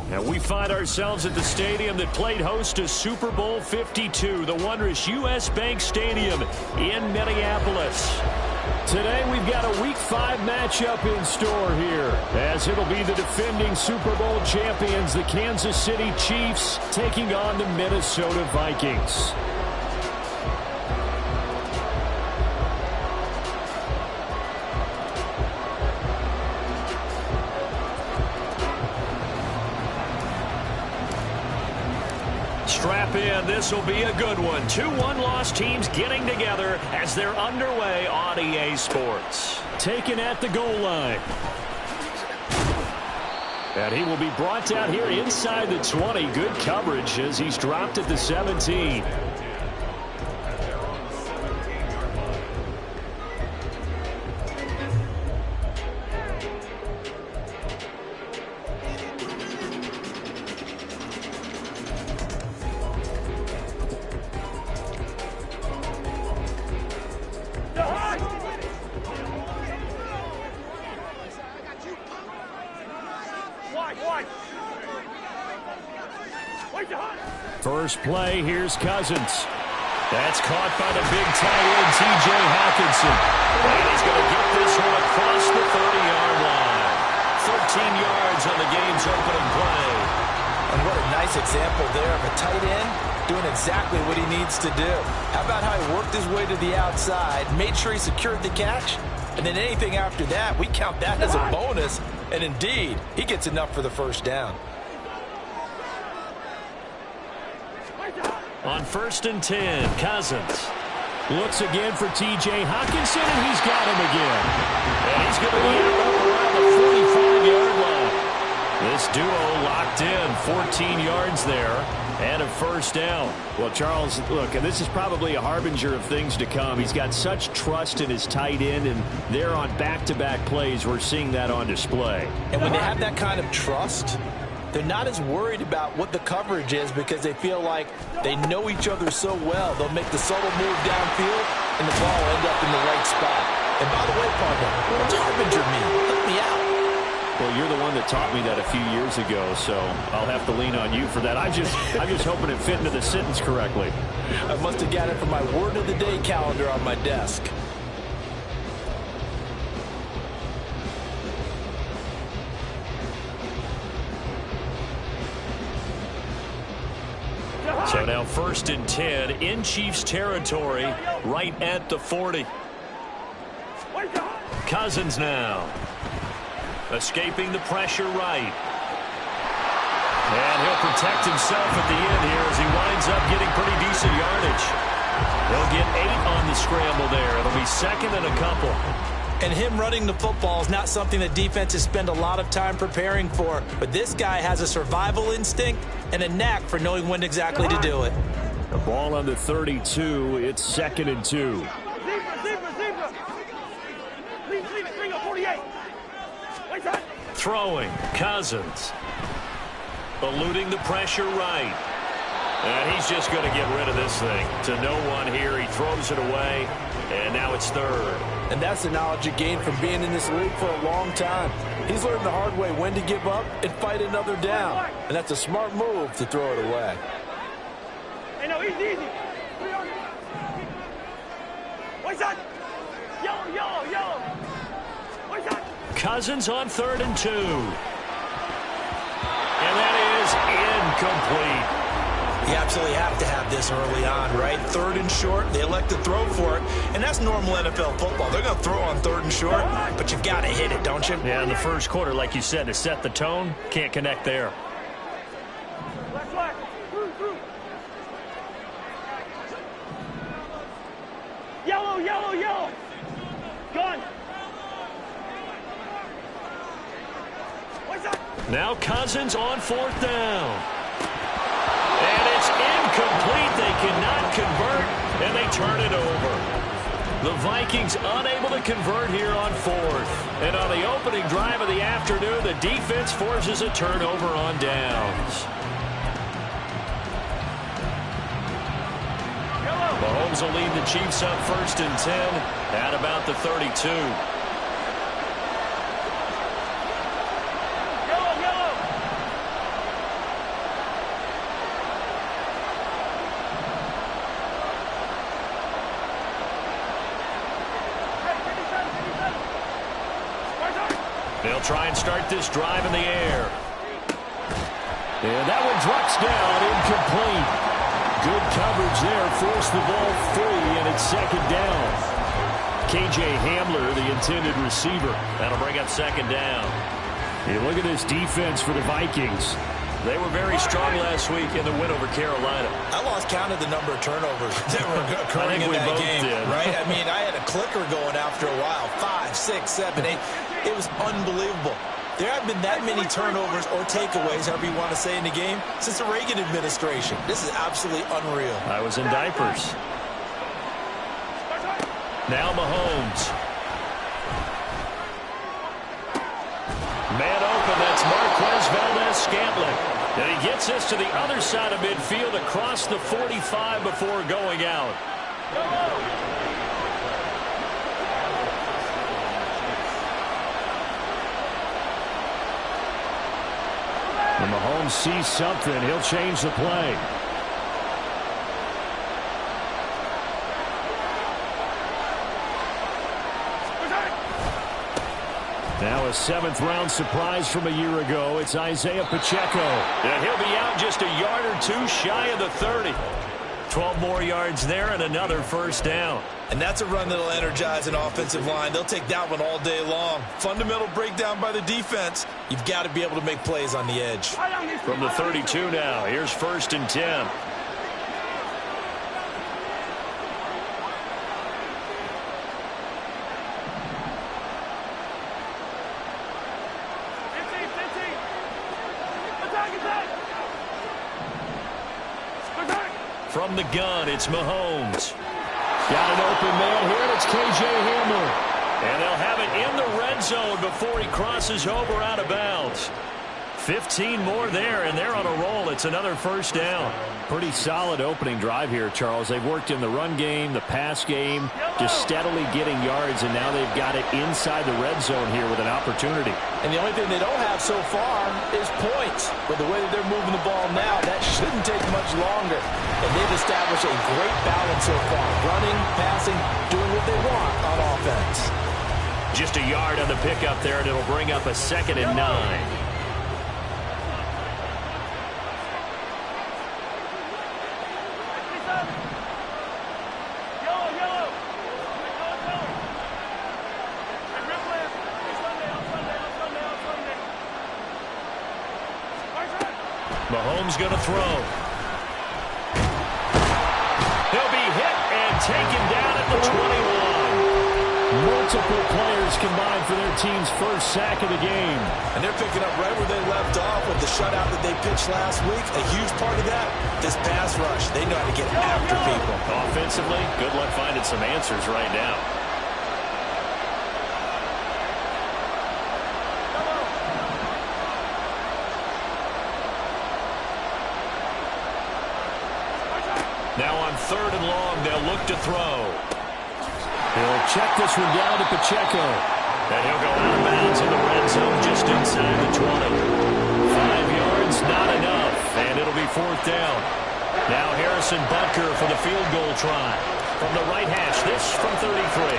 And we find ourselves at the stadium that played host to Super Bowl 52, the wondrous U.S. Bank Stadium in Minneapolis. Today we've got a Week 5 matchup in store here, as it'll be the defending Super Bowl champions, the Kansas City Chiefs, taking on the Minnesota Vikings. Strap in. This will be a good one. 2 one-loss teams getting together as they're underway on EA Sports. Taken at the goal line. And he will be brought down here inside the 20. Good coverage as he's dropped at the 17. First play, here's Cousins. That's caught by the big tight end, T.J. Hawkinson. And he's going to get this one across the 30-yard line. 13 yards on the game's opening play. And what a nice example there of a tight end doing exactly what he needs to do. How about how he worked his way to the outside, made sure he secured the catch, and then anything after that, we count that as a bonus. And indeed, he gets enough for the first down. On 1st and 10, Cousins looks again for T.J. Hawkinson, and he's got him again. And he's going to be up around the 45-yard line. This duo locked in, 14 yards there, and a first down. Well, Charles, look, and this is probably a harbinger of things to come. He's got such trust in his tight end, and they're on back-to-back plays. We're seeing that on display. And when they have that kind of trust, they're not as worried about what the coverage is because they feel like they know each other so well. They'll make the subtle move downfield, and the ball will end up in the right spot. And by the way, partner, what's harbinger mean? Help me out. Well, you're the one that taught me that a few years ago, so I'll have to lean on you for that. I'm just hoping it fit into the sentence correctly. I must have got it from my word of the day calendar on my desk. So now 1st and 10 in Chiefs territory, right at the 40. Cousins now. Escaping the pressure right. And he'll protect himself at the end here as he winds up getting pretty decent yardage. He'll get 8 on the scramble there. It'll be 2nd and a couple. And him running the football is not something that defenses spend a lot of time preparing for. But this guy has a survival instinct and a knack for knowing when exactly to do it. The ball on the 32. It's 2nd and 2. Throwing. Cousins. Eluding the pressure right. And he's just going to get rid of this thing. To no one here. He throws it away. And now it's 3rd. And that's the knowledge he gained from being in this league for a long time. He's learned the hard way when to give up and fight another down. And that's a smart move to throw it away. Hey, no, easy. What's that? Yellow. What's that? Cousins on 3rd and 2. And that is incomplete. You absolutely have to have this early on, right? 3rd and short, they elect to throw for it, and that's normal NFL football. They're going to throw on 3rd and short, but you've got to hit it, don't you? Yeah, in the first quarter, like you said, to set the tone, can't connect there. Yellow. Gun. What's that? Now Cousins on 4th down. And it's incomplete. They cannot convert, and they turn it over. The Vikings unable to convert here on 4th. And on the opening drive of the afternoon, the defense forces a turnover on downs. Mahomes will lead the Chiefs up 1st and 10 at about the 32. They'll try and start this drive in the air. And that one drops down, incomplete. Good coverage there, forced the ball free, and it's second down. K.J. Hamler, the intended receiver. That'll bring up second down. You look at this defense for the Vikings. They were very strong last week in the win over Carolina. I lost count of the number of turnovers that were occurring in that game. Right? I mean, I had a clicker going after a while. 5, 6, 7, 8. It was unbelievable. There haven't been that many turnovers or takeaways, however you want to say, in the game since the Reagan administration. This is absolutely unreal. I was in diapers. Now Mahomes. Man open, that's Marquez Valdez-Scantling. And he gets this to the other side of midfield across the 45 before going out. When Mahomes sees something, he'll change the play. Now a 7th-round surprise from a year ago. It's Isaiah Pacheco. And he'll be out just a yard or two shy of the 30. 12 more yards there and another first down. And that's a run that'll energize an offensive line. They'll take that one all day long. Fundamental breakdown by the defense. You've got to be able to make plays on the edge. From the 32 now, here's 1st and 10. From the gun, it's Mahomes. Got an open man here, and it's K.J. Hamler. And they'll have it in the red zone before he crosses over out of bounds. 15 more there, and they're on a roll. It's another first down. Pretty solid opening drive here, Charles. They've worked in the run game, the pass game, just steadily getting yards, and now they've got it inside the red zone here with an opportunity. And the only thing they don't have so far is points. But the way that they're moving the ball now, that shouldn't take much longer. And they've established a great balance so far. Running, passing, doing what they want on offense. Just a yard on the pickup there, and it'll bring up a 2nd and 9. Mahomes going to throw. He'll be hit and taken down at the 21. Multiple players combined for their team's first sack of the game. And they're picking up right where they left off with the shutout that they pitched last week. A huge part of that, this pass rush. They know how to get after people. Offensively, good luck finding some answers right now. Now on 3rd and long, they'll look to throw. He'll check this one down to Pacheco. And he'll go out of bounds in the red zone just inside the 20. 5 yards, not enough. And it'll be 4th down. Now Harrison Butker for the field goal try. From the right hash, this from 33.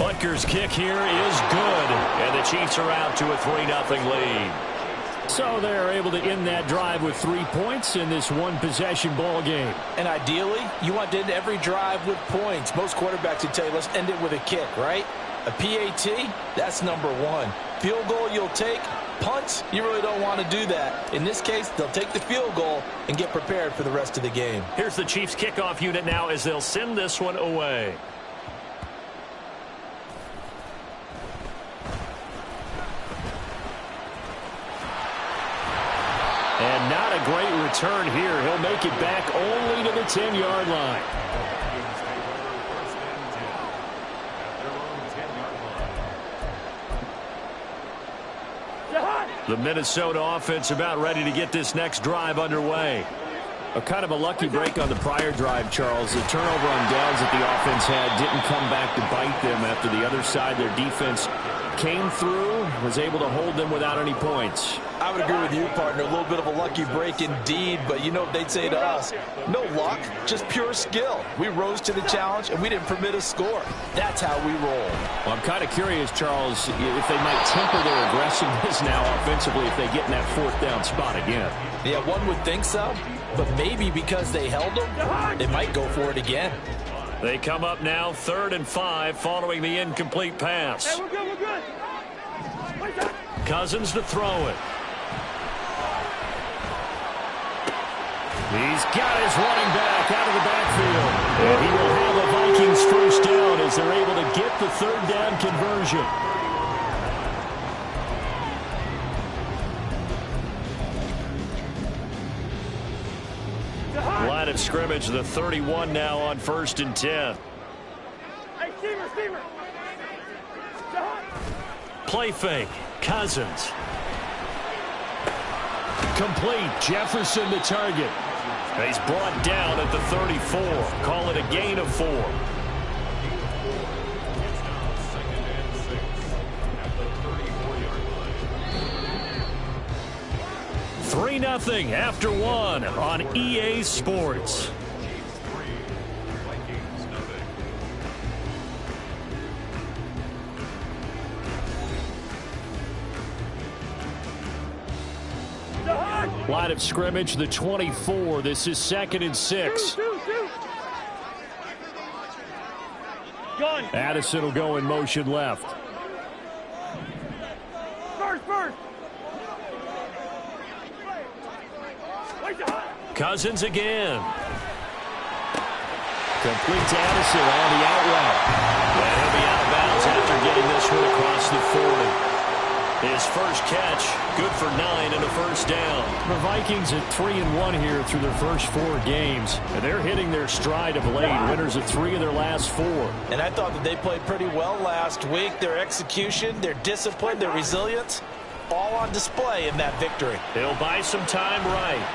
Butker's kick here is good. And the Chiefs are out to a 3-0 lead. So they're able to end that drive with 3 points in this one-possession ball game. And ideally, you want to end every drive with points. Most quarterbacks would tell you, let's end it with a kick, right? A PAT, that's number 1. Field goal you'll take. Punts, you really don't want to do that. In this case, they'll take the field goal and get prepared for the rest of the game. Here's the Chiefs kickoff unit now as they'll send this one away. And not a great return here. He'll make it back only to the 10-yard line. The Minnesota offense about ready to get this next drive underway. A kind of a lucky break on the prior drive, Charles. The turnover on downs that the offense had didn't come back to bite them after the other side. Their defense came through, was able to hold them without any points. I would agree with you, partner. A little bit of a lucky break indeed, but you know what they'd say to us? No luck, just pure skill. We rose to the challenge, and we didn't permit a score. That's how we roll. Well, I'm kind of curious, Charles, if they might temper their aggressiveness now offensively if they get in that fourth down spot again. Yeah, one would think so, but maybe because they held them, they might go for it again. They come up now 3rd and 5 following the incomplete pass. Hey, we're good, we're good. Wait up. Cousins to throw it. He's got his running back out of the backfield. And he will have the Vikings first down as they're able to get the 3rd down conversion. Line of scrimmage, the 31 now on 1st and 10. Hey, Steamer. Play fake. Cousins. Complete. Jefferson the target. He's brought down at the 34. Call it a gain of 4. Three 3-0 after 1 on EA Sports. Line of scrimmage, the 24. This is 2nd and 6. Gun. Addison will go in motion left. First. Cousins again. Complete to Addison on the out route. And he'll be out of bounds after getting this one across the 40. His first catch, good for 9 and a first down. The Vikings at 3-1 here through their first 4 games. And they're hitting their stride of late. Winners of 3 of their last 4. And I thought that they played pretty well last week. Their execution, their discipline, their resilience, all on display in that victory. He'll buy some time right.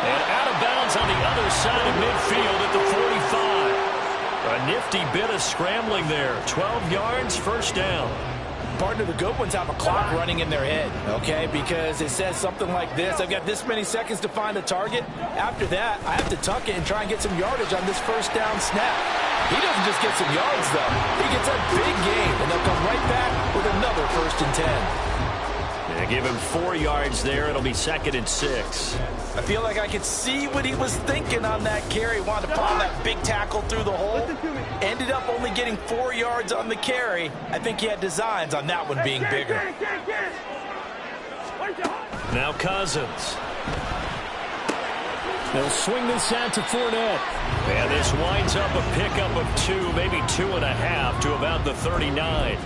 And out of bounds on the other side of midfield at the 45. A nifty bit of scrambling there. 12 yards, first down. Partner, the good ones have a clock running in their head, okay? Because it says something like this. I've got this many seconds to find a target. After that, I have to tuck it and try and get some yardage on this first down snap. He doesn't just get some yards, though. He gets a big gain, and they'll come right back with another 1st and 10. They give him 4 yards there. It'll be 2nd and 6. I feel like I could see what he was thinking on that carry. Wanted to pop that big tackle through the hole. Ended up only getting 4 yards on the carry. I think he had designs on that one being bigger. Now Cousins. They'll swing this out to Fournette. And this winds up a pickup of 2, maybe 2.5 to about the 39.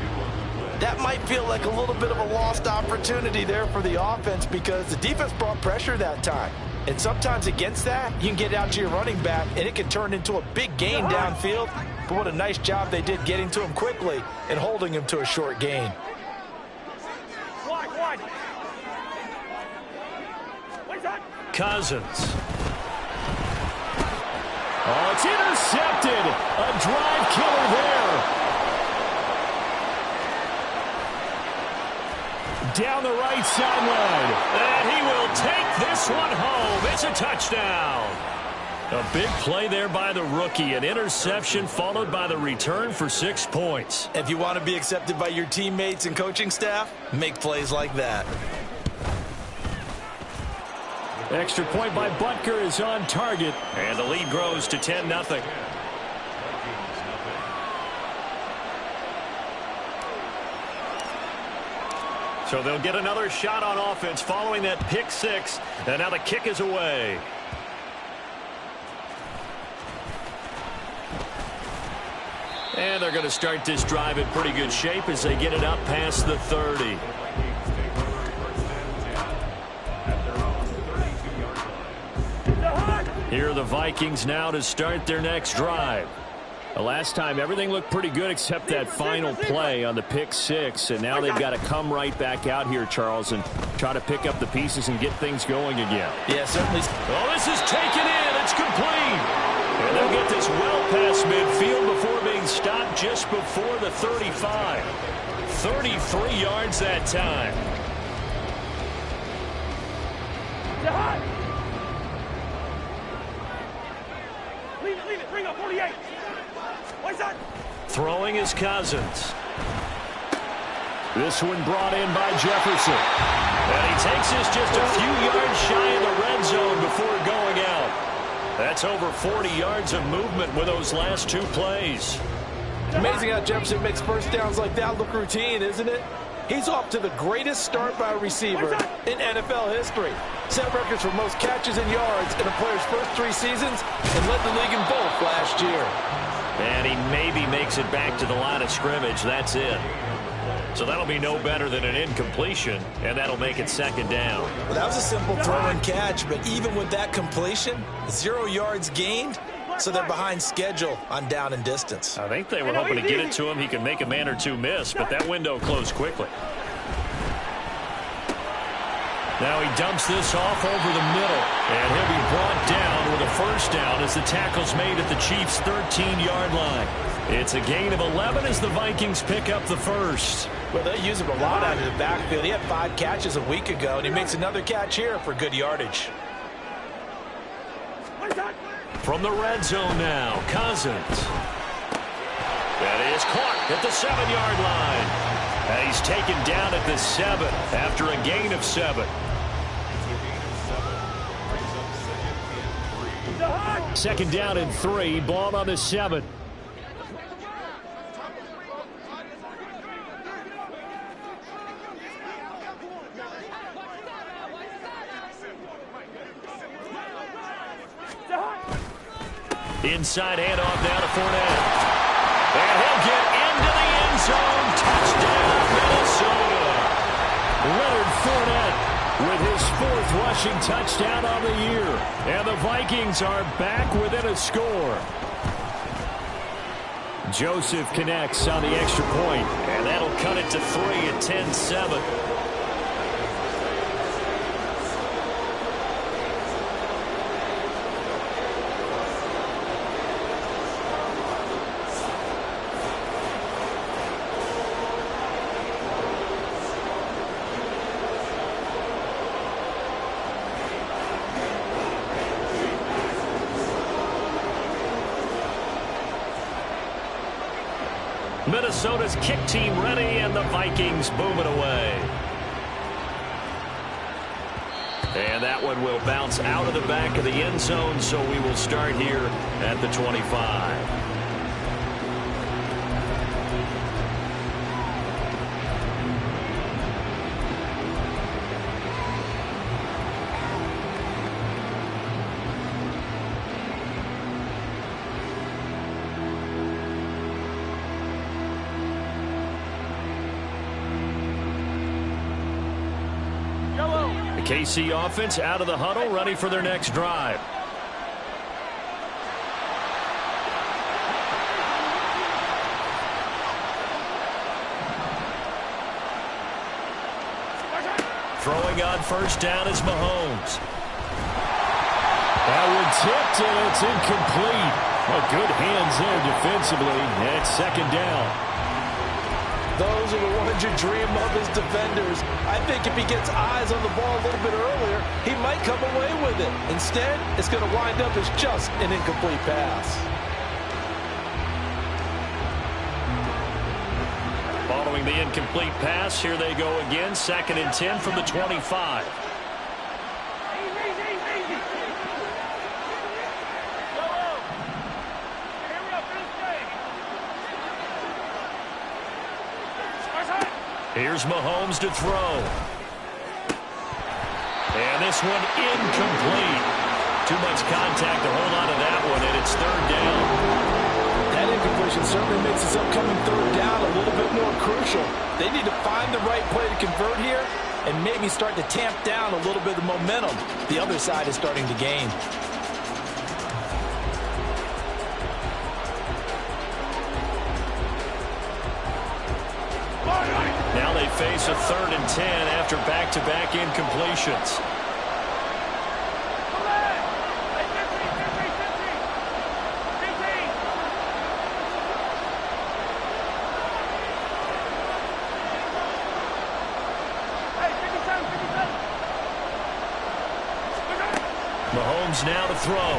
That might feel like a little bit of a lost opportunity there for the offense because the defense brought pressure that time. And sometimes against that, you can get out to your running back, and it can turn into a big gain downfield. But what a nice job they did getting to him quickly and holding him to a short gain. Cousins. Oh, it's intercepted. A drive killer there. Down the right sideline. And he will take this one home. It's a touchdown. A big play there by the rookie. An interception followed by the return for 6 points. If you want to be accepted by your teammates and coaching staff, make plays like that. Extra point by Butker is on target. And the lead grows to 10-0. So they'll get another shot on offense following that pick 6. And now the kick is away. And they're going to start this drive in pretty good shape as they get it up past the 30. Here are the Vikings now to start their next drive. The last time, everything looked pretty good except that final play on the pick 6. And now they've got to come right back out here, Charles, and try to pick up the pieces and get things going again. Yeah, certainly. Oh, this is taken in. It's complete. And they'll get this well past midfield before being stopped just before the 35. 33 yards that time. Leave it. Bring up 48. What's that? Throwing is Cousins. This one brought in by Jefferson. And he takes this just a few yards shy of the red zone before going out. That's over 40 yards of movement with those last two plays. Amazing how Jefferson makes first downs like that look routine, isn't it? He's off to the greatest start by a receiver in NFL history. Set records for most catches and yards in a player's first 3 seasons and led the league in both last year. And he maybe makes it back to the line of scrimmage. That's it. So that'll be no better than an incompletion, and that'll make it second down. Well, that was a simple throw and catch, but even with that completion, 0 yards gained, so they're behind schedule on down and distance. I think they were hoping to get it to him. He could make a man or two miss, but that window closed quickly. Now he dumps this off over the middle, and he'll be brought down with a first down as the tackle's made at the Chiefs' 13-yard line. It's a gain of 11 as the Vikings pick up the first. Well, they use him a lot out of the backfield. He had 5 catches a week ago, and he makes another catch here for good yardage. From the red zone now, Cousins. That is caught at the 7-yard line. And he's taken down at the 7 after a gain of 7. Second down and 3, ball on the 7. Inside handoff now to Fournette. And he'll get into the end zone. Touchdown, Minnesota. Leonard Fournette with his 4th rushing touchdown on the year. And the Vikings are back within a score. Joseph connects on the extra point, and that'll cut it to 3 at 10-7. Minnesota's kick team ready, and the Vikings boom it away. And that one will bounce out of the back of the end zone, so we will start here at the 25. KC offense out of the huddle, ready for their next drive. Throwing on first down is Mahomes. That one tipped, and it's incomplete. Well, good hands there defensively, and it's second down. Those are the ones you dream of as defenders. I think if he gets eyes on the ball a little bit earlier, he might come away with it. Instead, it's going to wind up as just an incomplete pass. Following the incomplete pass, here they go again. 2nd and 10 from the 25. Here's Mahomes to throw. And this one incomplete. Too much contact to hold on to that one, and it's 3rd down. That incompletion certainly makes this upcoming 3rd down a little bit more crucial. They need to find the right play to convert here and maybe start to tamp down a little bit of momentum the other side is starting to gain. Now they face a 3rd and 10 after back-to-back incompletions. Mahomes now to throw.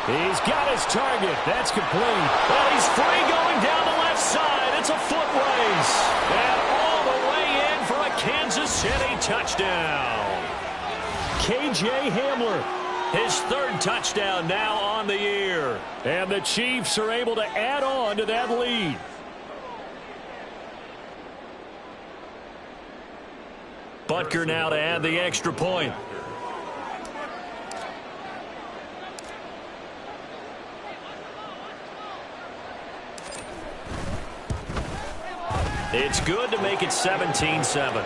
He's got his target. That's complete. And he's free going down the left side. It's a foot race. And all the way in for a Kansas City touchdown. K.J. Hamler, his third touchdown now on the year. And the Chiefs are able to add on to that lead. Butker now to add the extra point. It's good to make it 17-7.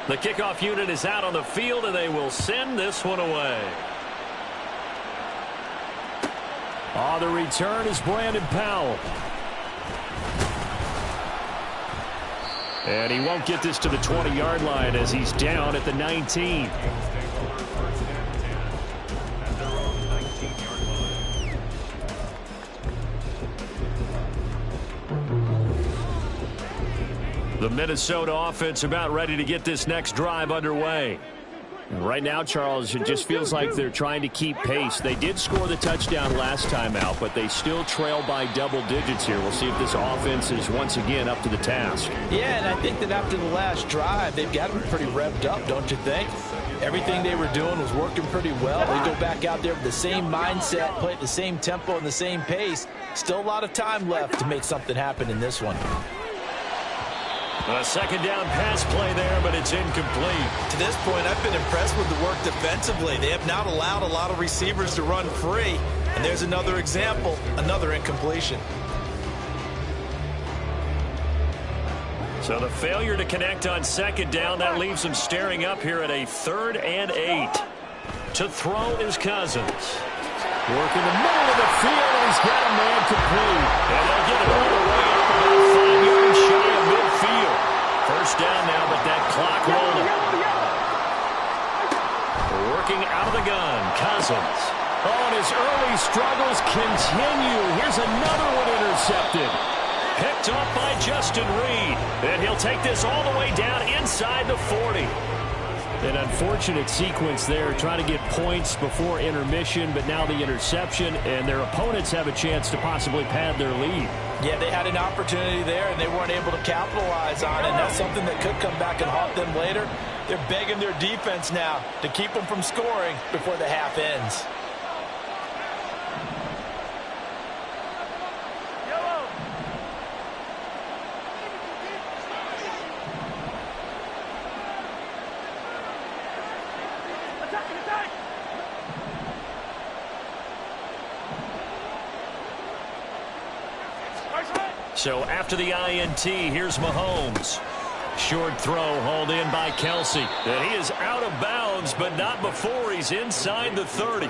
The kickoff unit is out on the field, and they will send this one away. The return is Brandon Powell. And he won't get this to the 20-yard line as he's down at the 19. The Minnesota offense about ready to get this next drive underway. And right now, Charles, it just feels like they're trying to keep pace. They did score the touchdown last time out, but they still trail by double digits here. We'll see if this offense is once again up to the task. Yeah, and I think that after the last drive, they've got them pretty revved up, don't you think? Everything they were doing was working pretty well. They go back out there with the same mindset, play at the same tempo and the same pace. Still a lot of time left to make something happen in this one. A second down pass play there, but it's incomplete. To this point, I've been impressed with the work defensively. They have not allowed a lot of receivers to run free. And there's another example, another incompletion. So the failure to connect on second down, that leaves them staring up here at a 3rd and 8. To throw is Cousins. Work in the middle of the field, and he's got a man complete. And they'll get it all the way up about 5 yards shy of midfield. First down now, but that clock rolling. Working out of the gun, Cousins. Oh, and his early struggles continue. Here's another one intercepted. Picked up by Justin Reed. And he'll take this all the way down inside the 40. An unfortunate sequence there, trying to get points before intermission, but now the interception, and their opponents have a chance to possibly pad their lead. Yeah, they had an opportunity there, and they weren't able to capitalize on it, and that's something that could come back and haunt them later. They're begging their defense now to keep them from scoring before the half ends. So after the INT, here's Mahomes. Short throw hauled in by Kelsey. And he is out of bounds, but not before he's inside the 30.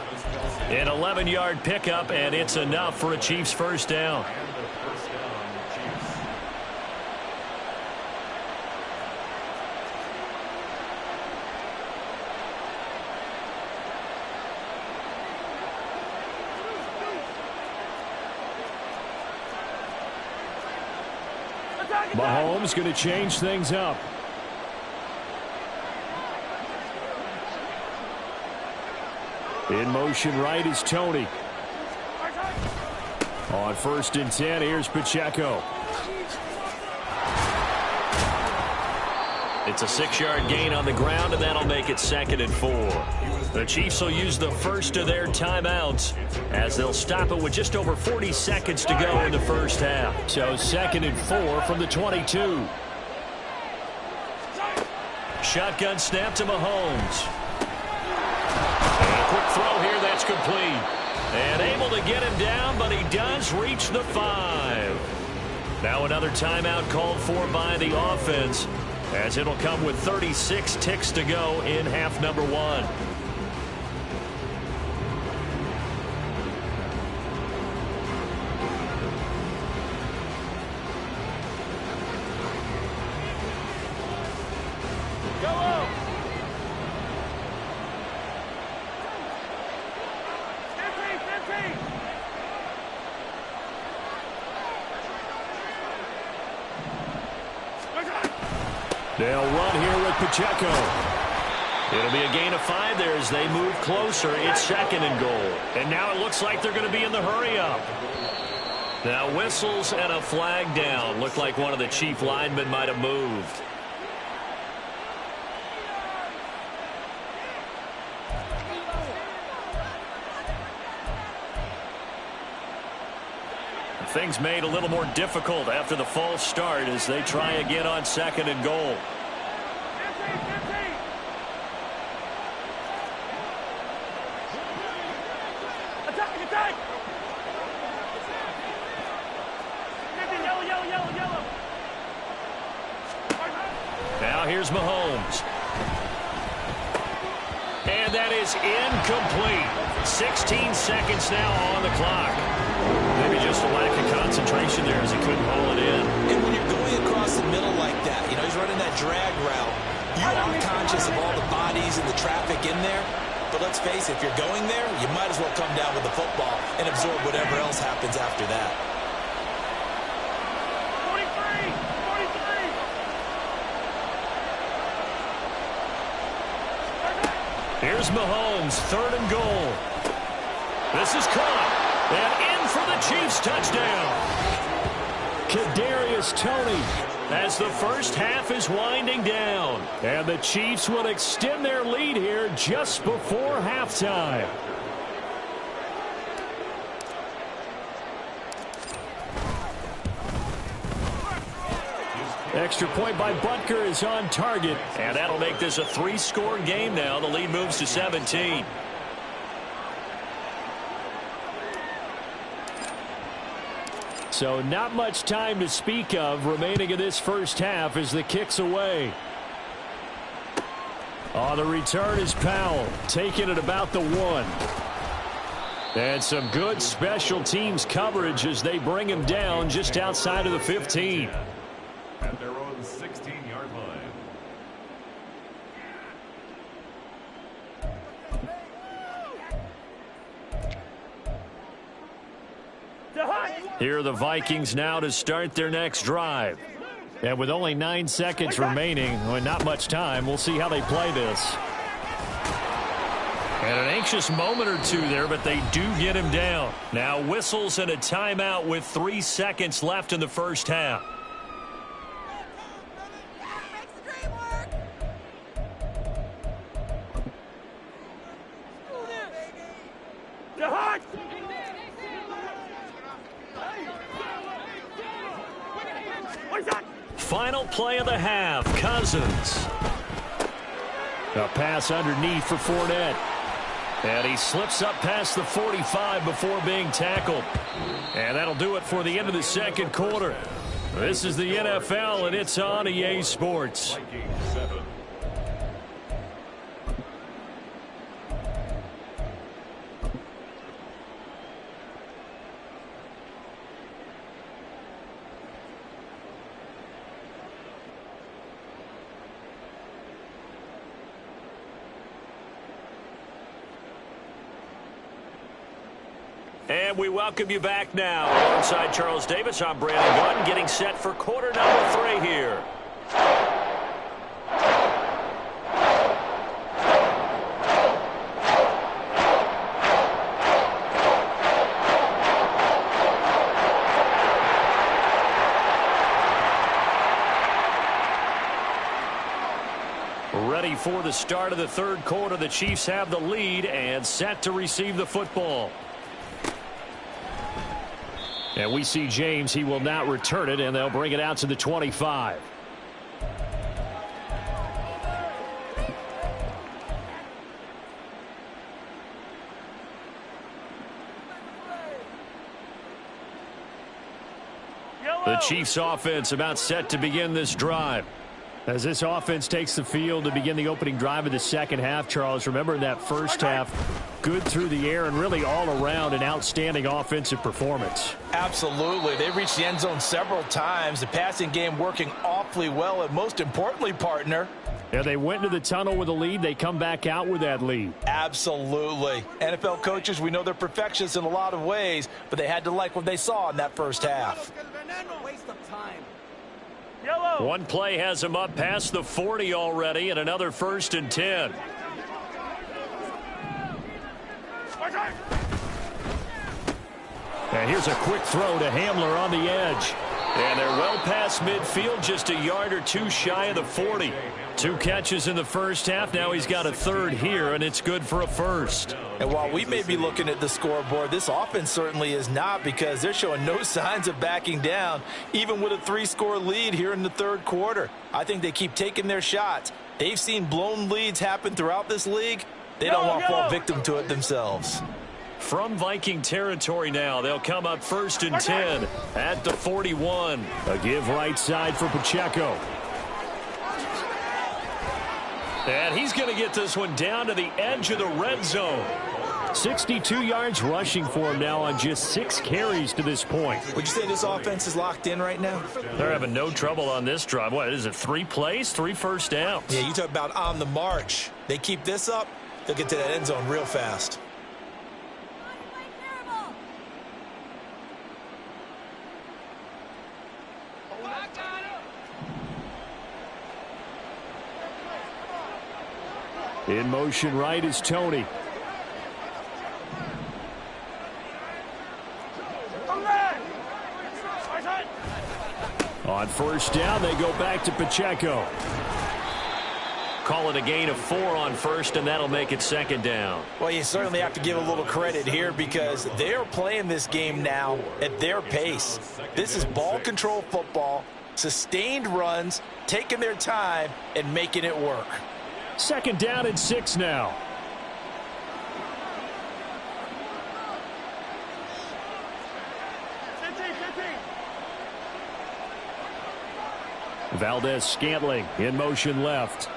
An 11-yard pickup, and it's enough for a Chiefs first down. Mahomes going to change things up. In motion right is Tony. On 1st and 10, here's Pacheco. It's a 6-yard gain on the ground, and that'll make it 2nd and 4. The Chiefs will use the first of their timeouts as they'll stop it with just over 40 seconds to go in the first half. So 2nd and 4 from the 22. Shotgun snap to Mahomes. And a quick throw here, that's complete. And able to get him down, but he does reach the 5. Now another timeout called for by the offense, as it'll come with 36 ticks to go in half number 1. They'll run here with Pacheco. It'll be a gain of 5 there as they move closer. It's 2nd and goal. And now it looks like they're going to be in the hurry-up. Now whistles and a flag down. Looked like one of the chief linemen might have moved. Things made a little more difficult after the false start as they try again on 2nd and goal. Now here's Mahomes. And that is incomplete. 16 seconds now on the clock. Maybe just a lack of concentration there as he couldn't haul it in. And when you're going across the middle like that, you know, he's running that drag route, you are conscious of all the bodies and the traffic in there. But let's face it, if you're going there, you might as well come down with the football and absorb whatever else happens after that. 43! Here's Mahomes, 3rd and goal. This is caught. And in for the Chiefs touchdown. Kadarius Toney as the first half is winding down. And the Chiefs will extend their lead here just before halftime. Extra point by Butker is on target. And that'll make this a 3-score game now. The lead moves to 17. So not much time to speak of remaining in this first half as the kick's away. On the return is Powell, taking it about the 1. And some good special teams coverage as they bring him down just outside of the 15. At their own 16-yard line. Here are the Vikings now to start their next drive. And with only 9 seconds remaining, well, not much time, we'll see how they play this. And an anxious moment or two there, but they do get him down. Now whistles and a timeout with 3 seconds left in the first half. Final play of the half, Cousins. A pass underneath for Fournette. And he slips up past the 45 before being tackled. And that'll do it for the end of the second quarter. This is the NFL, and it's on EA Sports. Vikings 7. And we welcome you back now. Alongside Charles Davis, I'm Brandon Gunn, getting set for quarter number 3 here. Ready for the start of the third quarter. The Chiefs have the lead and set to receive the football. And we see James. He will not return it, and they'll bring it out to the 25. The Chiefs offense about set to begin this drive. As this offense takes the field to begin the opening drive of the second half, Charles, remember in that first half, good through the air and really all around an outstanding offensive performance. Absolutely. They reached the end zone several times. The passing game working awfully well, and most importantly, partner. Yeah, they went into the tunnel with a lead. They come back out with that lead. Absolutely. NFL coaches, we know they're perfectionists in a lot of ways, but they had to like what they saw in that first half. Yellow! One play has him up past the 40 already, and another 1st and 10. And here's a quick throw to Hamler on the edge. And they're well past midfield, just a yard or two shy of the 40. 2 catches in the first half. Now he's got a 3rd here, and it's good for a 1st. And while we may be looking at the scoreboard, this offense certainly is not, because they're showing no signs of backing down, even with a 3-score lead here in the 3rd quarter. I think they keep taking their shots. They've seen blown leads happen throughout this league. They don't want to fall victim to it themselves. From Viking territory now, they'll come up 1st and 10 at the 41. A give right side for Pacheco. And he's going to get this one down to the edge of the red zone. 62 yards rushing for him now on just 6 carries to this point. Would you say this offense is locked in right now? They're having no trouble on this drive. What is it, 3 plays, 3 first downs? Yeah, you talk about on the march. They keep this up, they'll get to that end zone real fast. In motion right is Tony. On 1st down, they go back to Pacheco. Call it a gain of 4 on 1st, and that'll make it 2nd down. Well, you certainly have to give a little credit here, because they're playing this game now at their pace. This is ball control football, sustained runs, taking their time, and making it work. 2nd down and 6 now. Valdez-Scantling in motion left.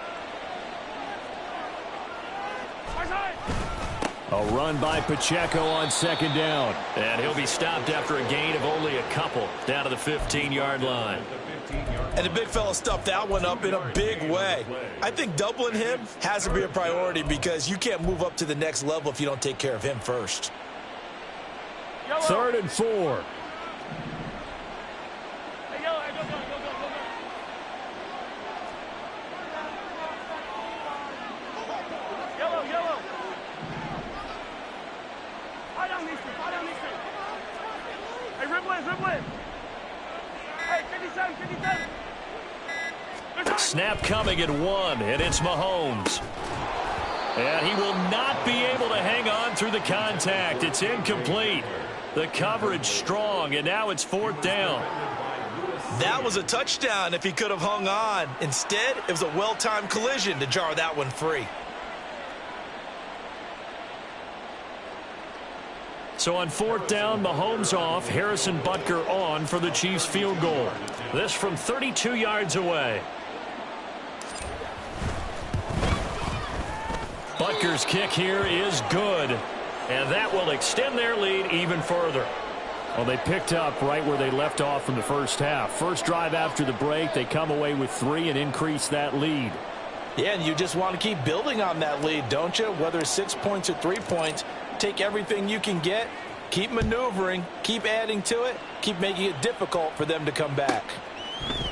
A run by Pacheco on 2nd down. And he'll be stopped after a gain of only a couple, down to the 15-yard line. And the big fella stuffed that one up in a big way. I think doubling him has to be a priority, because you can't move up to the next level if you don't take care of him first. 3rd and 4. Snap coming at 1, and it's Mahomes. And he will not be able to hang on through the contact. It's incomplete. The coverage strong, and now it's 4th down. That was a touchdown if he could have hung on. Instead, it was a well-timed collision to jar that one free. So on 4th down, Mahomes off, Harrison Butker on for the Chiefs field goal. This from 32 yards away. Butker's kick here is good, and that will extend their lead even further. Well, they picked up right where they left off in the first half. First drive after the break, they come away with 3 and increase that lead. Yeah, and you just want to keep building on that lead, don't you? Whether it's 6 points or 3 points, take everything you can get, keep maneuvering, keep adding to it, keep making it difficult for them to come back.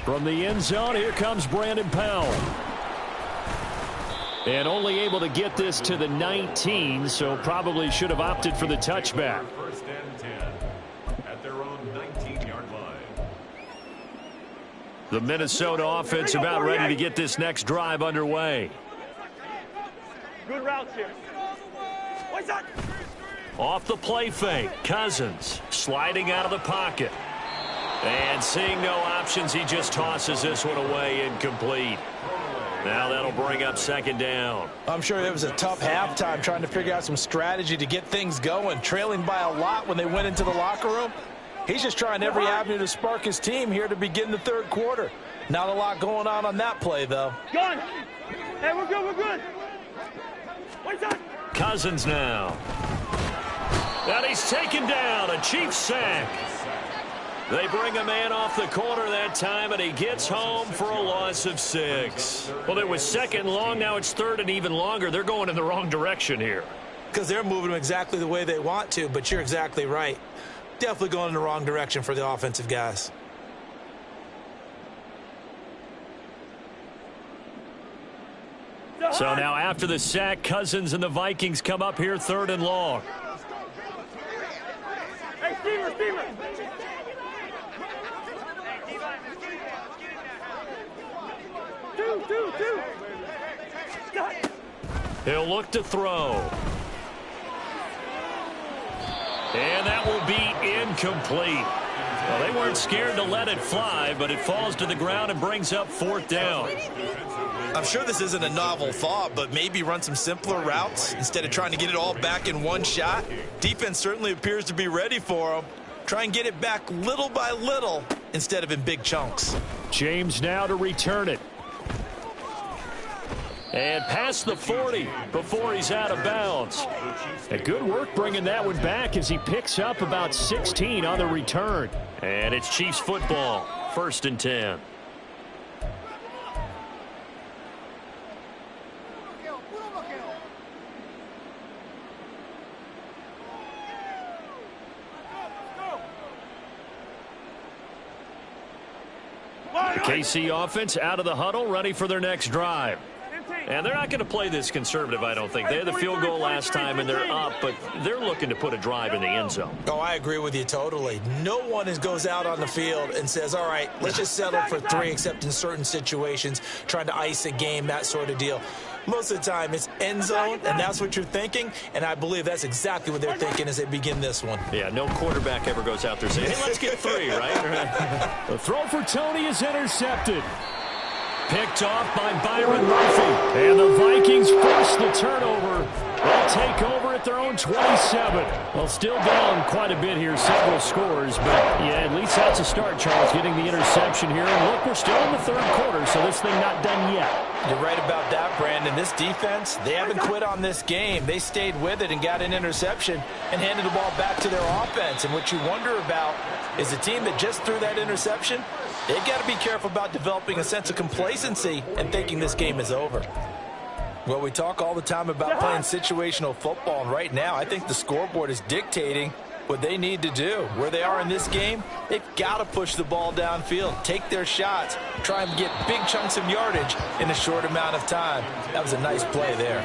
From the end zone, here comes Brandon Powell. And only able to get this to the 19, so probably should have opted for the touchback. 1st and 10 at their own 19-yard line. The Minnesota offense about ready to get this next drive underway. Good routes here. What's that? Off the play fake, Cousins sliding out of the pocket. And seeing no options, he just tosses this one away incomplete. Now that'll bring up 2nd down. I'm sure it was a tough halftime trying to figure out some strategy to get things going, trailing by a lot when they went into the locker room. He's just trying every avenue to spark his team here to begin the 3rd quarter. Not a lot going on that play, though. Gun. Hey, we're good, we're good. What's that? Cousins now. And he's taken down, a Chiefs sack. They bring a man off the corner that time, and he gets home for a loss of 6. Well, it was 2nd and long. Now it's 3rd and even longer. They're going in the wrong direction here. Because they're moving them exactly the way they want to, but you're exactly right. Definitely going in the wrong direction for the offensive guys. So now after the sack, Cousins and the Vikings come up here 3rd and long. Hey, Steamer. Two. He'll look to throw. And that will be incomplete. Well, they weren't scared to let it fly, but it falls to the ground and brings up 4th down. I'm sure this isn't a novel thought, but maybe run some simpler routes instead of trying to get it all back in one shot. Defense certainly appears to be ready for them. Try and get it back little by little instead of in big chunks. James now to return it. And past the 40 before he's out of bounds. A good work bringing that one back as he picks up about 16 on the return. And it's Chiefs football, 1st and 10. The KC offense out of the huddle, ready for their next drive. And they're not going to play this conservative, I don't think. They had the field goal last time, and they're up, but they're looking to put a drive in the end zone. Oh, I agree with you totally. No one goes out on the field and says, all right, let's just settle for 3, except in certain situations, trying to ice a game, that sort of deal. Most of the time, it's end zone, and that's what you're thinking, and I believe that's exactly what they're thinking as they begin this one. Yeah, no quarterback ever goes out there saying, hey, let's get 3, right? The throw for Tony is intercepted. Picked off by Byron Murphy. And the Vikings force the turnover. They'll take over at their own 27. Well, still down quite a bit here, several scores. But, yeah, at least that's a start, Charles, getting the interception here. And look, we're still in the 3rd quarter, so this thing not done yet. You're right about that, Brandon. This defense, they haven't quit on this game. They stayed with it and got an interception and handed the ball back to their offense. And what you wonder about is a team that just threw that interception, they've got to be careful about developing a sense of complacency and thinking this game is over. Well, we talk all the time about playing situational football, and right now I think the scoreboard is dictating what they need to do. Where they are in this game, they've got to push the ball downfield, take their shots, try and get big chunks of yardage in a short amount of time. That was a nice play there.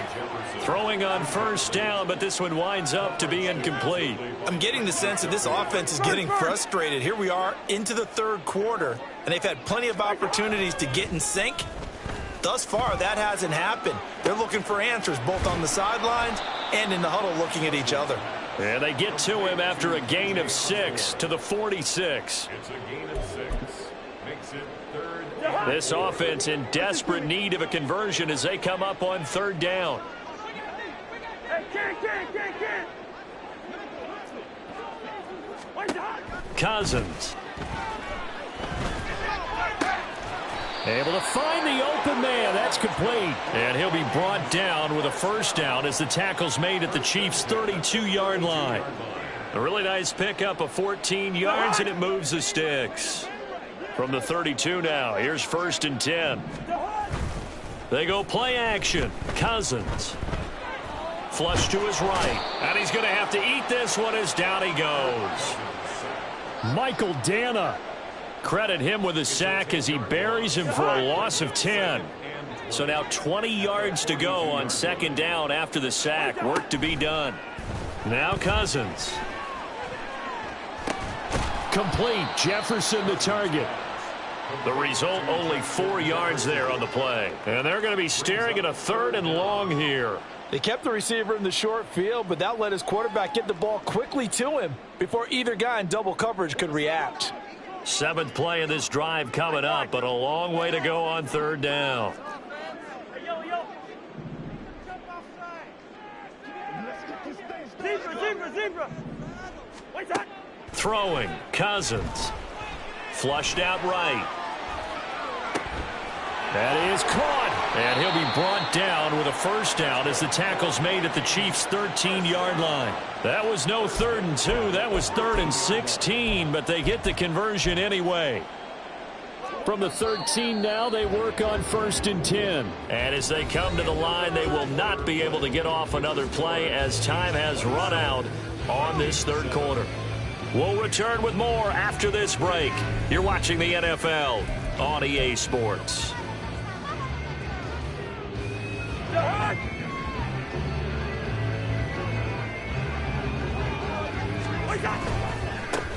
Throwing on 1st down, but this one winds up to be incomplete. I'm getting the sense that this offense is getting frustrated. Here we are into the 3rd quarter, and they've had plenty of opportunities to get in sync. Thus far, that hasn't happened. They're looking for answers both on the sidelines and in the huddle looking at each other. And they get to him after a gain of 6 to the 46. It's a gain of 6. Makes it 3rd. This offense in desperate need of a conversion as they come up on 3rd down. Cousins. Able to find the open man. That's complete. And he'll be brought down with a 1st down as the tackle's made at the Chiefs' 32-yard line. A really nice pickup of 14 yards, and it moves the sticks. From the 32 now, here's 1st and 10. They go play action. Cousins. Flush to his right. And he's going to have to eat this one as down he goes. Michael Dana. Credit him with a sack as he buries him for a loss of 10. So now 20 yards to go on 2nd down after the sack. Work to be done. Now Cousins. Complete. Jefferson the target. The result, only 4 yards there on the play. And they're going to be staring at a 3rd and long here. They kept the receiver in the short field, but that let his quarterback get the ball quickly to him before either guy in double coverage could react. 7th play of this drive coming up, but a long way to go on 3rd down. Zebra. Throwing, Cousins. Flushed out right. That is caught. And he'll be brought down with a 1st down as the tackle's made at the Chiefs' 13-yard line. That was no 3rd and 2. That was 3rd and 16, but they get the conversion anyway. From the 13 now, they work on 1st and 10. And as they come to the line, they will not be able to get off another play as time has run out on this 3rd quarter. We'll return with more after this break. You're watching the NFL on EA Sports.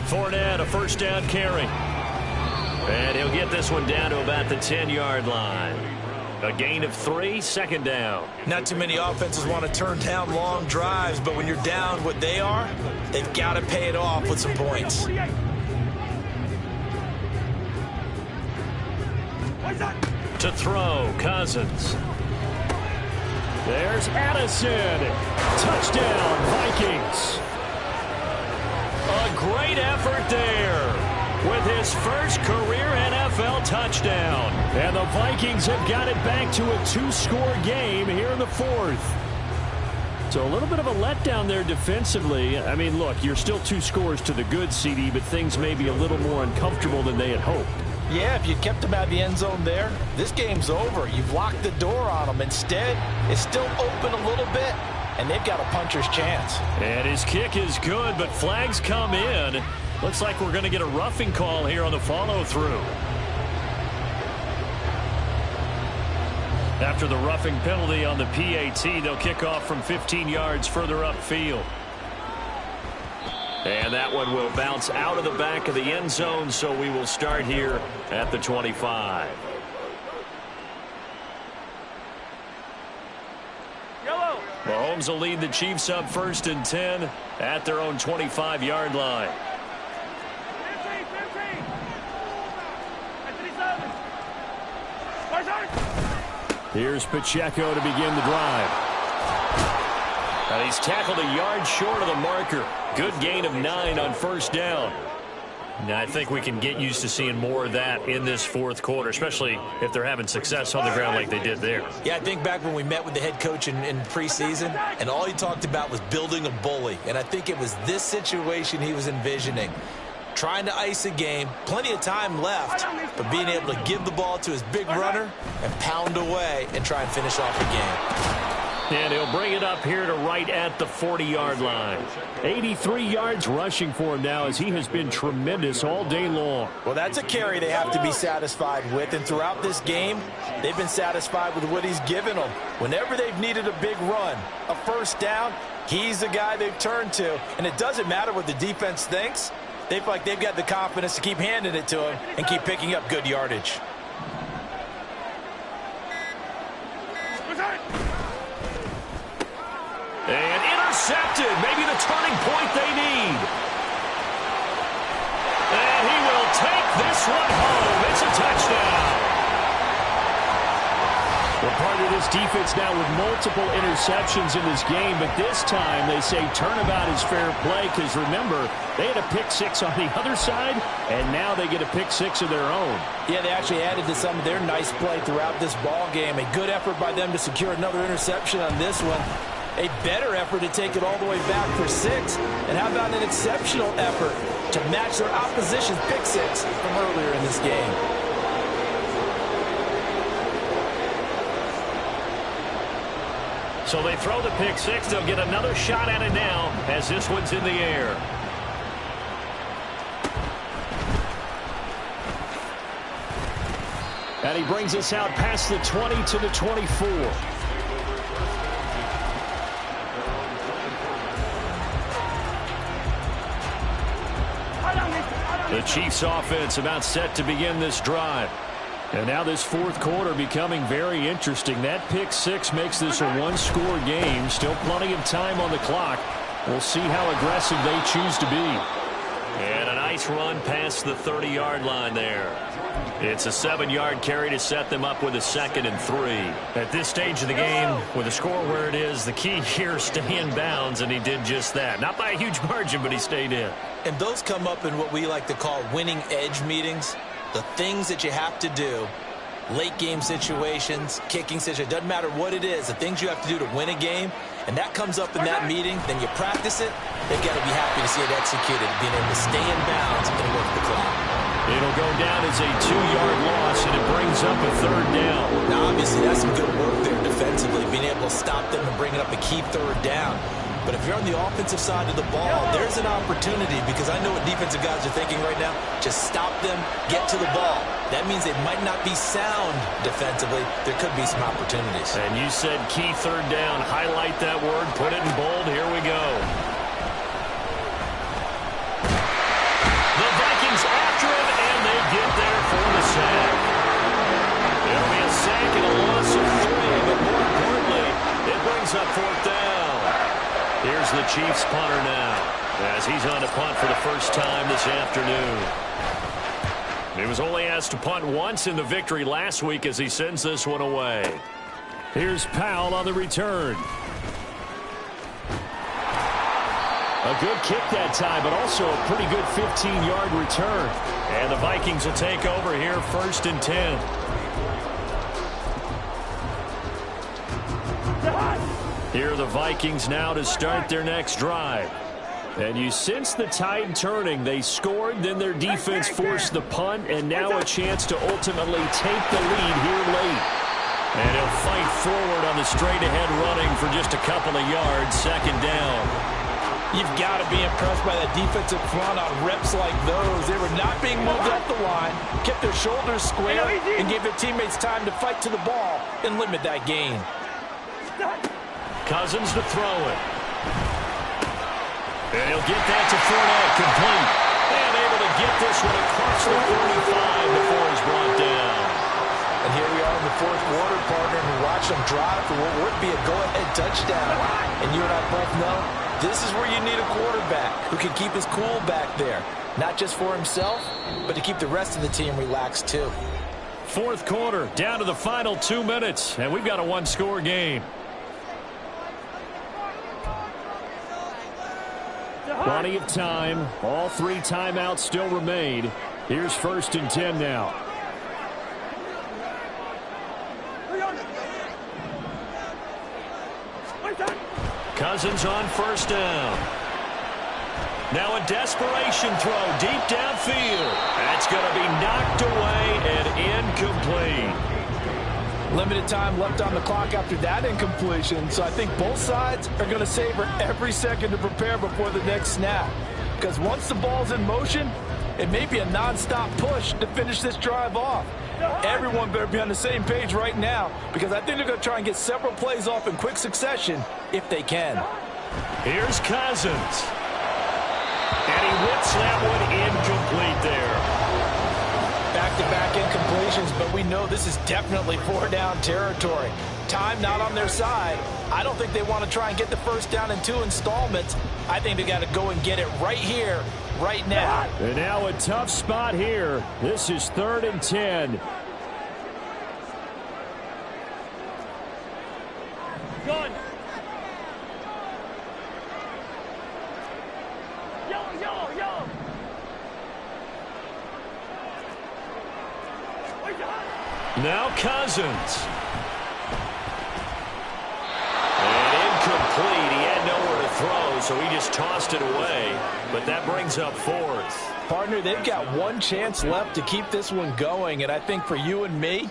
Fournette, a first down carry. And he'll get this one down to about the 10-yard line. A gain of 3, second down. Not too many offenses want to turn down long drives, but when you're down what they are, they've got to pay it off with some points. To throw, Cousins. There's Addison. Touchdown, Vikings. A great effort there with his first career NFL touchdown. And the Vikings have got it back to a 2-score game here in the fourth. So a little bit of a letdown there defensively. I mean, look, you're still 2 scores to the good, CD, but things may be a little more uncomfortable than they had hoped. Yeah, if you kept them out of the end zone there, this game's over. You've locked the door on them. Instead, it's still open a little bit, and they've got a puncher's chance. And his kick is good, but flags come in. Looks like we're going to get a roughing call here on the follow-through. After the roughing penalty on the PAT, they'll kick off from 15 yards further upfield. And that one will bounce out of the back of the end zone, so we will start here at the 25. Mahomes will lead the Chiefs up 1st and 10 at their own 25-yard line. Here's Pacheco to begin the drive. And he's tackled a yard short of the marker. Good gain of 9 on first down. Now, I think we can get used to seeing more of that in this fourth quarter, especially if they're having success on the ground like they did there. Yeah, I think back when we met with the head coach in preseason, and all he talked about was building a bully. And I think it was this situation he was envisioning. Trying to ice a game, plenty of time left, but being able to give the ball to his big runner and pound away and try and finish off the game. And he'll bring it up here to right at the 40-yard line. 83 yards rushing for him now as he has been tremendous all day long. Well, that's a carry they have to be satisfied with. And throughout this game, they've been satisfied with what he's given them. Whenever they've needed a big run, a first down, he's the guy they've turned to. And it doesn't matter what the defense thinks. They feel like they've got the confidence to keep handing it to him and keep picking up good yardage. And intercepted. Maybe the turning point they need. And he will take this one home. It's a touchdown. We're part of this defense now with multiple interceptions in this game, but this time they say turnabout is fair play because, remember, they had a pick-6 on the other side, and now they get a pick-6 of their own. Yeah, they actually added to some of their nice play throughout this ball game. A good effort by them to secure another interception on this one. A better effort to take it all the way back for 6. And how about an exceptional effort to match their opposition's pick-6 from earlier in this game? So they throw the pick-6. They'll get another shot at it now as this one's in the air. And he brings us out past the 20 to the 24. The Chiefs offense about set to begin this drive. And now this fourth quarter becoming very interesting. That pick-6 makes this a one-score game. Still plenty of time on the clock. We'll see how aggressive they choose to be. And a nice run past the 30-yard line there. It's a 7-yard carry to set them up with a 2nd and 3. At this stage of the game, with the score where it is, the key here is stay in bounds, and he did just that. Not by a huge margin, but he stayed in. And those come up in what we like to call winning edge meetings. The things that you have to do, late game situations, kicking situations, doesn't matter what it is, the things you have to do to win a game, and that comes up in that meeting, then you practice it, they've got to be happy to see it executed, being able to stay in bounds and work the clock. It'll go down as a 2-yard loss, and it brings up a 3rd down. Now, obviously, that's some good work there defensively, being able to stop them and bring it up a key 3rd down. But if you're on the offensive side of the ball, there's an opportunity, because I know what defensive guys are thinking right now. Just stop them, get to the ball. That means they might not be sound defensively. There could be some opportunities. And you said key third down. Highlight that word. Put it in bold. Here we go. The Vikings after him, and they get there for the sack. It'll be a sack and a loss of 3, but more importantly, it brings up fourth down. Here's the Chiefs punter now, as he's on to punt for the first time this afternoon. He was only asked to punt once in the victory last week as he sends this one away. Here's Powell on the return. A good kick that time, but also a pretty good 15-yard return. And the Vikings will take over here, 1st and 10. Here are the Vikings now to start their next drive. And you sense the tide turning. They scored, then their defense forced the punt, and now a chance to ultimately take the lead here late. And he'll fight forward on the straight-ahead running for just a couple of yards, 2nd down. You've got to be impressed by that defensive front on reps like those. They were not being moved off the line, kept their shoulders square, and gave their teammates time to fight to the ball and limit that gain. Cousins to throw it. And he'll get that to Fournette, complete. And able to get this one across the 45 before he's brought down. And here we are in the 4th quarter, partner, and we watch them drive for what would be a go-ahead touchdown. And you and I both know this is where you need a quarterback who can keep his cool back there. Not just for himself, but to keep the rest of the team relaxed too. 4th quarter, down to the final 2 minutes, and we've got a one-score game. Plenty of time. All 3 timeouts still remain. Here's 1st and 10 now. Cousins on 1st down. Now a desperation throw deep downfield. That's going to be knocked away and incomplete. Limited time left on the clock after that incompletion, so I think both sides are going to savor every second to prepare before the next snap. Because once the ball's in motion, it may be a non-stop push to finish this drive off. Everyone better be on the same page right now, because I think they're going to try and get several plays off in quick succession if they can. Here's Cousins. And he whips that one incomplete there. Back-to-back incompletions, but we know this is definitely 4-down territory. Time not on their side. I don't think they want to try and get the 1st down in 2 installments. I think they got to go and get it right here, right now. And now a tough spot here. This is 3rd and 10. Gun. Yellow. Now Cousins. And incomplete. He had nowhere to throw, so he just tossed it away. But that brings up 4th. Partner, they've got one chance left to keep this one going, and I think for you and me,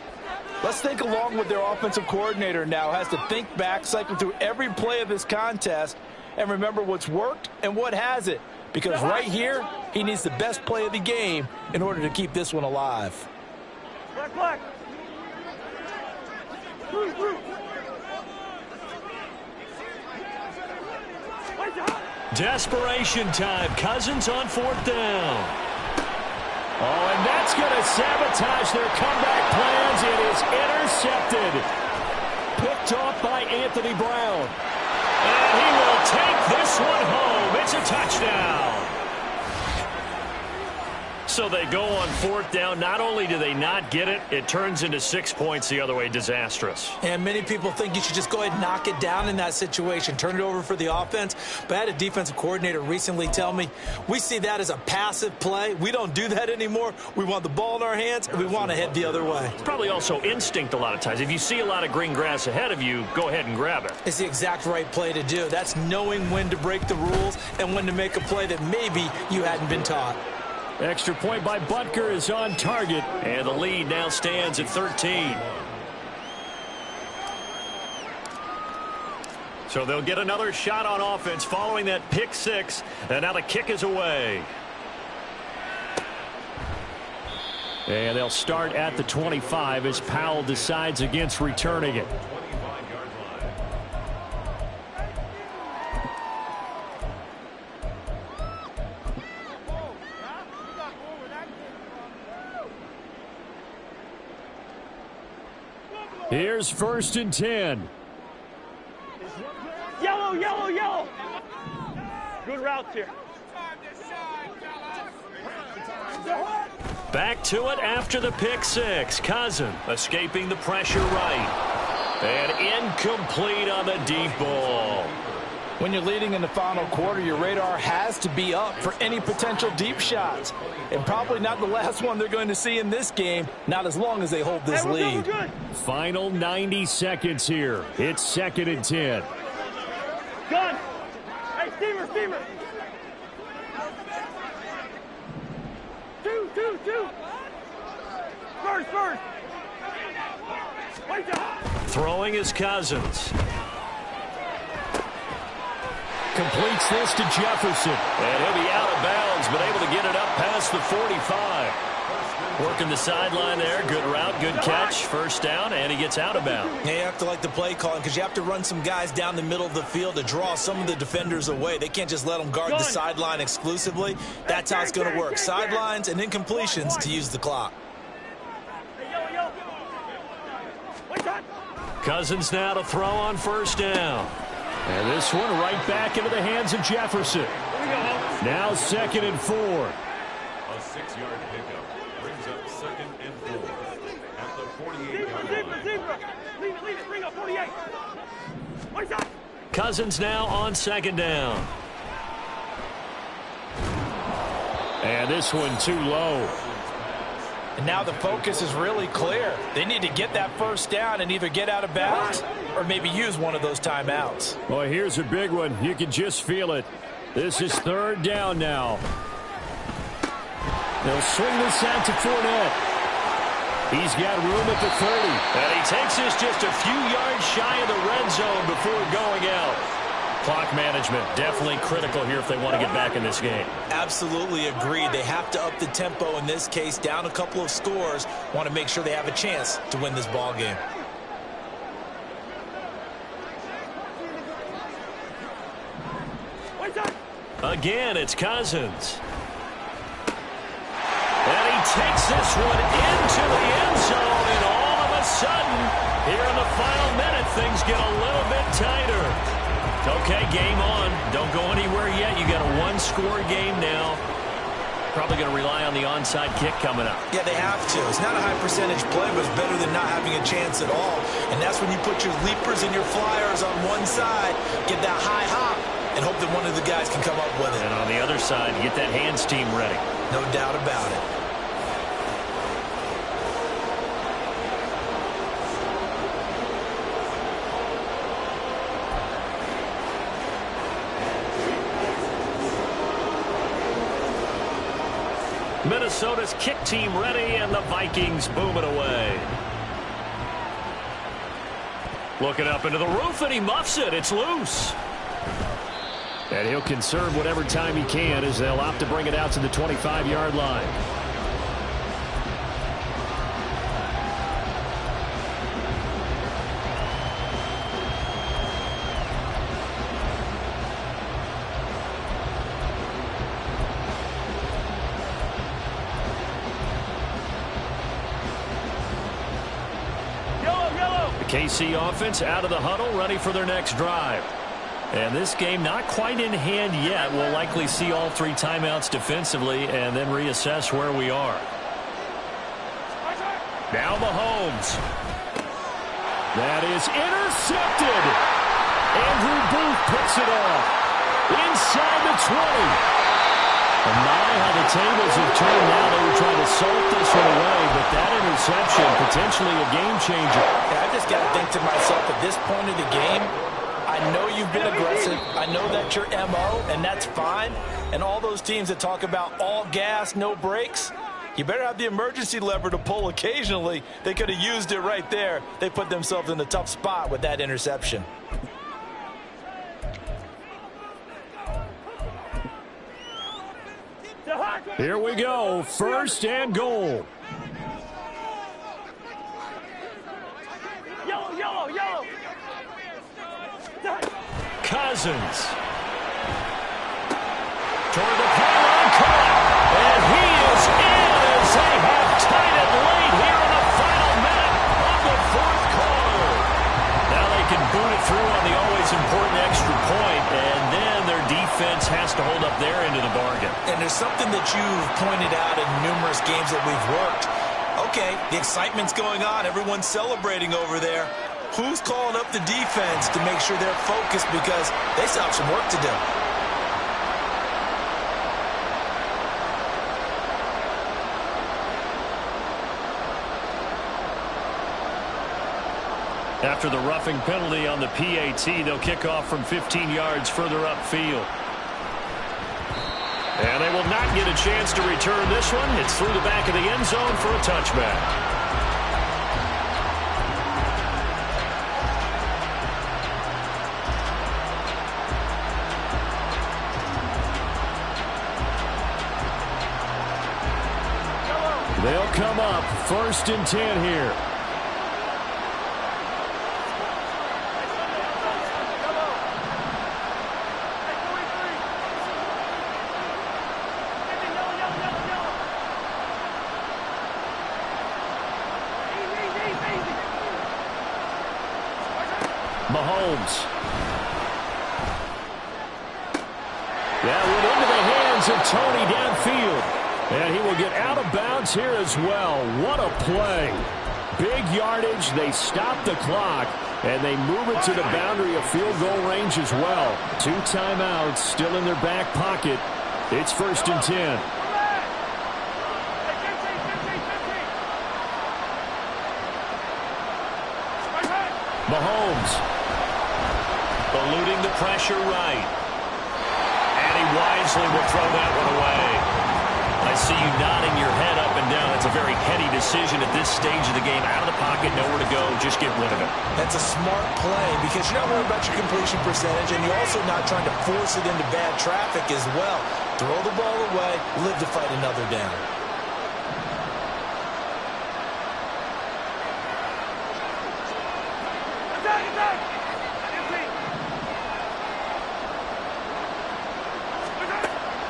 let's think along with their offensive coordinator now. Has to think back, cycle through every play of this contest, and remember what's worked and what hasn't. Because right here, he needs the best play of the game in order to keep this one alive. Black. Desperation time. Cousins on 4th down. Oh, and that's going to sabotage their comeback plans. It is intercepted. Picked off by Anthony Brown. And he will take this one home. It's a touchdown. So they go on 4th down. Not only do they not get it, it turns into 6 points the other way. Disastrous. And many people think you should just go ahead and knock it down in that situation. Turn it over for the offense. But I had a defensive coordinator recently tell me, we see that as a passive play. We don't do that anymore. We want the ball in our hands, and we want to head the other way. It's probably also instinct a lot of times. If you see a lot of green grass ahead of you, go ahead and grab it. It's the exact right play to do. That's knowing when to break the rules and when to make a play that maybe you hadn't been taught. Extra point by Butker is on target, and the lead now stands at 13. So they'll get another shot on offense following that pick six. And now the kick is away. And they'll start at the 25 as Powell decides against returning it. Here's 1st and 10. Yellow, yellow, yellow. Good routes here. Back to it after the pick six. Cousin escaping the pressure right. And incomplete on the deep ball. When you're leading in the final quarter, your radar has to be up for any potential deep shots. And probably not the last one they're going to see in this game, not as long as they hold this lead. Final 90 seconds here. It's 2nd and 10. Gun. Hey, steamer, steamer. Two. First. Wait up. Throwing is Cousins. Completes this to Jefferson. And he'll be out of bounds, but able to get it up past the 45. Working the sideline there. Good route, good catch. 1st down, and he gets out of bounds. Yeah, you have to like the play calling because you have to run some guys down the middle of the field to draw some of the defenders away. They can't just let them guard the sideline exclusively. That's how it's going to work. Sidelines and incompletions to use the clock. Cousins now to throw on 1st down. And this one right back into the hands of Jefferson. Now 2nd and 4. A 6-yard pickup brings up 2nd and 4 at the 48-yard line. Leave it, bring up 48. Cousins now on 2nd down. And this one too low. And now the focus is really clear. They need to get that 1st down and either get out of bounds or maybe use one of those timeouts. Well, here's a big one. You can just feel it. This is 3rd down now. They'll swing this out to Fournette. He's got room at the 30. And he takes this just a few yards shy of the red zone before going out. Clock management definitely critical here if they want to get back in this game. Absolutely agreed. They have to up the tempo in this case, down a couple of scores. Want to make sure they have a chance to win this ball game. Again, it's Cousins. And he takes this one into the end zone, and all of a sudden, here in the final minute, things get a little bit tighter. Okay, game on. Don't go anywhere yet. You got a 1-score game now. Probably going to rely on the onside kick coming up. Yeah, they have to. It's not a high percentage play, but it's better than not having a chance at all. And that's when you put your leapers and your flyers on one side, get that high hop, and hope that one of the guys can come up with it. And on the other side, get that hands team ready. No doubt about it. Minnesota's kick team ready, and the Vikings boom it away. Looking up into the roof, and he muffs it. It's loose. And he'll conserve whatever time he can as they'll opt to bring it out to the 25-yard line. KC offense out of the huddle, ready for their next drive. And this game not quite in hand yet. We'll likely see all 3 timeouts defensively and then reassess where we are. Now Mahomes. That is intercepted. Andrew Booth picks it off. Inside the 20. And my, how the tables have turned now. They were trying to salt this one away, but that interception, potentially a game changer. Yeah, I just got to think to myself, at this point of the game, I know you've been aggressive. I know that's your MO, and that's fine. And all those teams that talk about all gas, no brakes, you better have the emergency lever to pull occasionally. They could have used it right there. They put themselves in a tough spot with that interception. Here we go, first and goal. Yellow, yellow, yellow. Cousins. Toward the pylon, caught. And he is in as they have tied it late here in the final minute of the fourth quarter. Now they can boot it through on the always important extra point, and then their defense has to hold up their end of the bargain. And there's something that you've pointed out in numerous games that we've worked. Okay, the excitement's going on. Everyone's celebrating over there. Who's calling up the defense to make sure they're focused because they still have some work to do? After the roughing penalty on the PAT, they'll kick off from 15 yards further upfield. And they will not get a chance to return this one. It's through the back of the end zone for a touchback. They'll come up first and 10 here. Mahomes. That went into the hands of Tony downfield. And he will get out of bounds here as well. What a play. Big yardage. They stop the clock, and they move it to the boundary of field goal range as well. 2 timeouts still in their back pocket. It's first and 10. Mahomes. Eluding the pressure right. And he wisely will throw that one away. I see you nodding your head up and down. It's a very heady decision at this stage of the game. Out of the pocket, nowhere to go. Just get rid of it. That's a smart play because you're not worried about your completion percentage, and you're also not trying to force it into bad traffic as well. Throw the ball away, live to fight another down.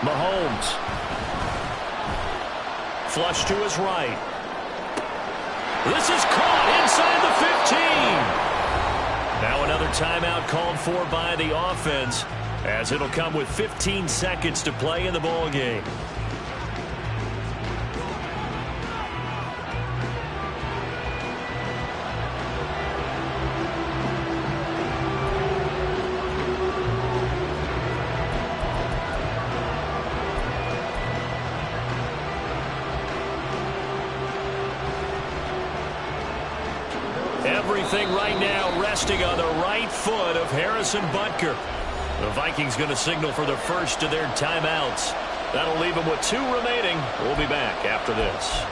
Mahomes. Flush to his right. This is caught inside the 15. Now another timeout called for by the offense, as it'll come with 15 seconds to play in the ball game. Everything right now resting on the right foot of Harrison Butker. The Vikings going to signal for the first of their timeouts. That'll leave them with 2 remaining. We'll be back after this.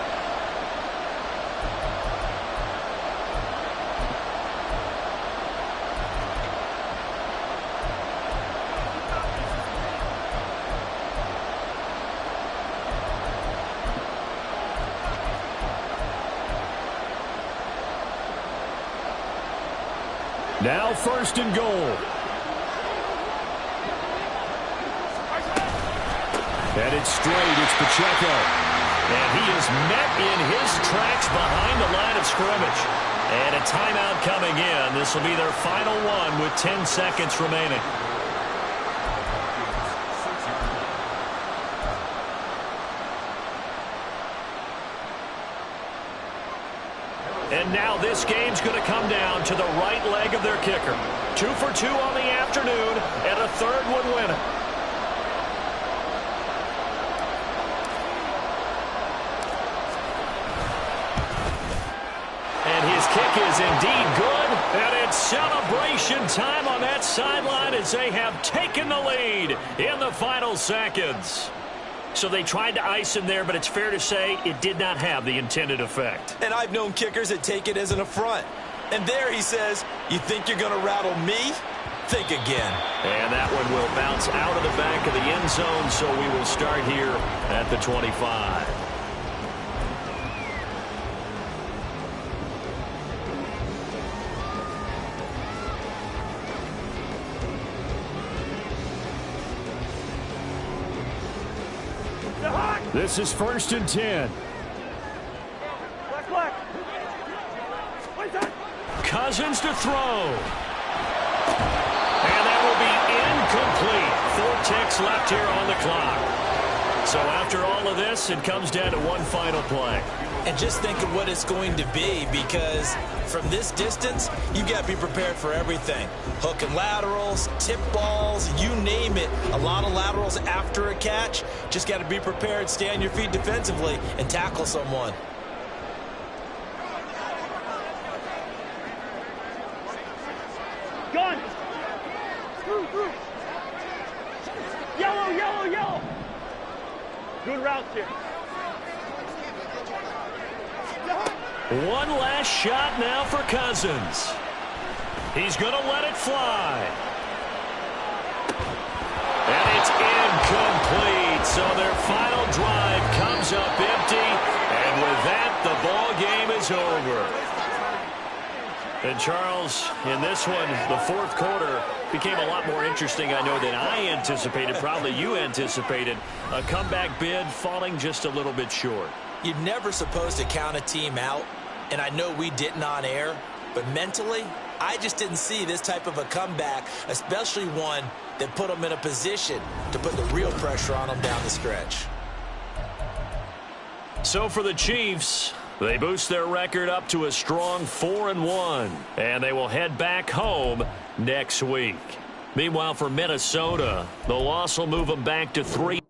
Now first and goal. And it's straight. It's Pacheco. And he is met in his tracks behind the line of scrimmage. And a timeout coming in. This will be their final one with 10 seconds remaining. And now this game's going to come down to the right leg of their kicker. 2 for 2 on the afternoon, and a third would win it. And his kick is indeed good, and it's celebration time on that sideline as they have taken the lead in the final seconds. So they tried to ice him there, but it's fair to say it did not have the intended effect. And I've known kickers that take it as an affront. And there he says, you think you're going to rattle me? Think again. And that one will bounce out of the back of the end zone, so we will start here at the 25. This is 1st and 10. Black. Cousins to throw. And that will be incomplete. 4 ticks left here on the clock. So after all of this, it comes down to one final play. And just think of what it's going to be, because from this distance, you got to be prepared for everything. Hook and laterals, tip balls, you name it. A lot of laterals after a catch. Just got to be prepared, stay on your feet defensively, and tackle someone. Gun. Through. Yellow. Good routes here. One last shot now for Cousins. He's going to let it fly. And it's incomplete. So their final drive comes up empty. And with that, the ball game is over. And Charles, in this one, the fourth quarter became a lot more interesting, I know, than I anticipated. Probably you anticipated. A comeback bid falling just a little bit short. You're never supposed to count a team out, and I know we didn't on air, but mentally, I just didn't see this type of a comeback, especially one that put them in a position to put the real pressure on them down the stretch. So for the Chiefs, they boost their record up to a strong 4-1, and they will head back home next week. Meanwhile, for Minnesota, the loss will move them back to 3.